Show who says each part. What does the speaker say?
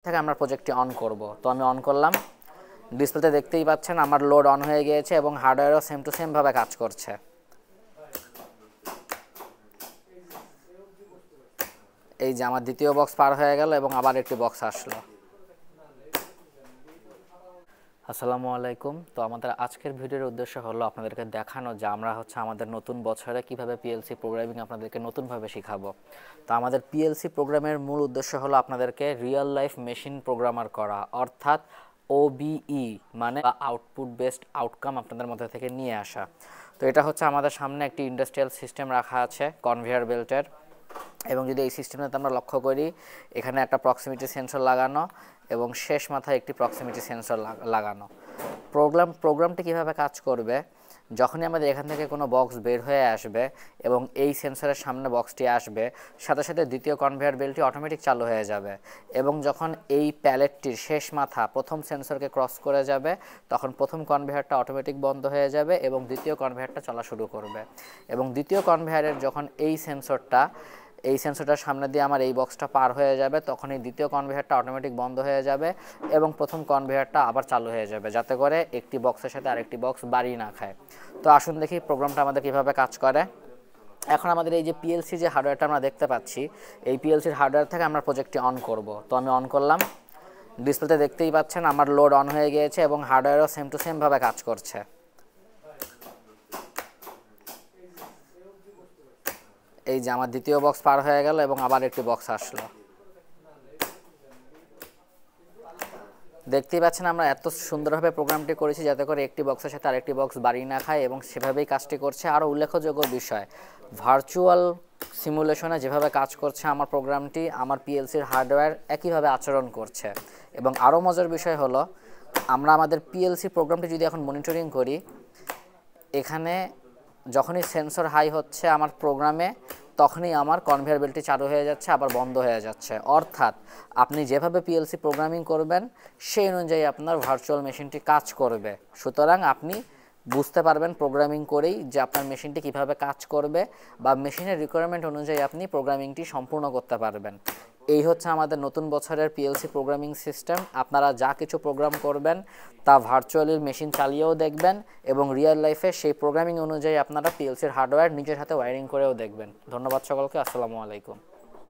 Speaker 1: থেকে আমরা প্রজেক্টটি অন করব। তো আমি অন করলাম, ডিসপ্লেতে দেখতেই পাচ্ছেন আমার লোড অন হয়ে গিয়েছে এবং হার্ডওয়্যারও সেম টু সেম ভাবে কাজ করছে। এই যে আমার দ্বিতীয় বক্স পার হয়ে গেল এবং আবার একটি বক্স আসলো। আসসালামু আলাইকুম। তো আমাদের আজকের ভিডিওর উদ্দেশ্য হলো আপনাদেরকে দেখানো যে আমরা আমাদের নতুন বছরে কিভাবে পিএলসি প্রোগ্রামিং আপনাদেরকে নতুনভাবে শেখাবো। তো আমাদের পিএলসি প্রোগ্রামের মূল উদ্দেশ্য হলো আপনাদেরকে রিয়েল লাইফ মেশিন প্রোগ্রামার করা, অর্থাৎ ওবিই মানে আউটপুট বেসড আউটকাম আপনাদের মধ্যে থেকে নিয়ে আসা। তো এটা আমাদের সামনে একটি ইন্ডাস্ট্রিয়াল সিস্টেম রাখা আছে কনভেয়ার বেল্টের, এবং যদি এই সিস্টেমটাতে আমরা লক্ষ্য করি, এখানে একটা প্রক্সিমিটি সেন্সর লাগানো এবং শেষ মাথায় একটি প্রক্সিমিটি সেন্সর লাগানো। প্রোগ্রামটি কিভাবে কাজ করবে, যখনই আমাদের এখান থেকে কোনো বক্স বের হয়ে আসবে এবং এই সেন্সরের সামনে বক্সটি আসবে, সাথে সাথে দ্বিতীয় কনভেয়ার বেল্টটি অটোমেটিক চালু হয়ে যাবে, এবং যখন এই প্যালেটটির শেষ মাথা প্রথম সেন্সরকে ক্রস করে যাবে, তখন প্রথম কনভেয়ারটা অটোমেটিক বন্ধ হয়ে যাবে এবং দ্বিতীয় কনভেয়ারটা চলা শুরু করবে। এবং দ্বিতীয় কনভেয়ারের যখন এই সেন্সরটার সামনে দিয়ে আমার এই বক্সটা পার হয়ে যাবে, তখন এই দ্বিতীয় কনভেয়ারটা অটোমেটিক বন্ধ হয়ে যাবে এবং প্রথম কনভেয়ারটা আবার চালু হয়ে যাবে, যাতে করে একটি বক্সের সাথে আরেকটি বক্স বাড়ি না খায়। তো আসুন দেখি প্রোগ্রামটা আমাদের কীভাবে কাজ করে। এখন আমাদের এই যে পিএলসি যে হার্ডওয়্যারটা আমরা দেখতে পাচ্ছি, এই পিএলসির হার্ডওয়্যার থেকে আমরা প্রজেক্টটি অন করব। তো আমি অন করলাম, ডিসপ্লেতে দেখতেই পাচ্ছেন আমার লোড অন হয়ে গিয়েছে এবং হার্ডওয়্যারও সেম টু সেম ভাবে কাজ করছে। এই যে আমার দ্বিতীয় বক্স পার হয়ে গেল এবং আবার একটি বক্স আসলো। দেখতেই পাচ্ছেন আমরা এত সুন্দরভাবে প্রোগ্রামটি করেছি যাতে করে একটি বক্সের সাথে আরেকটি বক্স বাড়ি না খায়, এবং সেভাবেই কাজটি করছে। আরও উল্লেখযোগ্য বিষয়, ভার্চুয়াল সিমুলেশনে যেভাবে কাজ করছে আমার প্রোগ্রামটি, আমার পিএলসির হার্ডওয়্যার একইভাবে আচরণ করছে। এবং আরও মজার বিষয় হলো, আমরা আমাদের পিএলসি প্রোগ্রামটি যদি এখন মনিটরিং করি, এখানে যখনই সেন্সর হাই হচ্ছে আমার প্রোগ্রামে, তখনই আমার কনভেয়ার বেল্টটি চালু হয়ে যাচ্ছে, আবার বন্ধ হয়ে যাচ্ছে। অর্থাৎ আপনি যেভাবে পিএলসি প্রোগ্রামিং করবেন সেই অনুযায়ী আপনার ভার্চুয়াল মেশিনটি কাজ করবে। সুতরাং আপনি বুঝতে পারবেন প্রোগ্রামিং করেই যে আপনার মেশিনটি কিভাবে কাজ করবে, বা মেশিনের রিকোয়ারমেন্ট অনুযায়ী আপনি প্রোগ্রামিংটি সম্পূর্ণ করতে পারবেন। এই আমাদের নতুন বছরের পিএলসি প্রোগ্রামিং সিস্টেম। আপনারা যা কিছু প্রোগ্রাম করবেন তা ভার্চুয়ালি মেশিন চালিয়েও দেখবেন, এবং রিয়েল লাইফে সেই প্রোগ্রামিং অনুযায়ী আপনারা পিএলসির হার্ডওয়্যার নিজের হাতে ওয়্যারিং করেও দেখবেন। ধন্যবাদ সকলকে। আসসালামু আলাইকুম।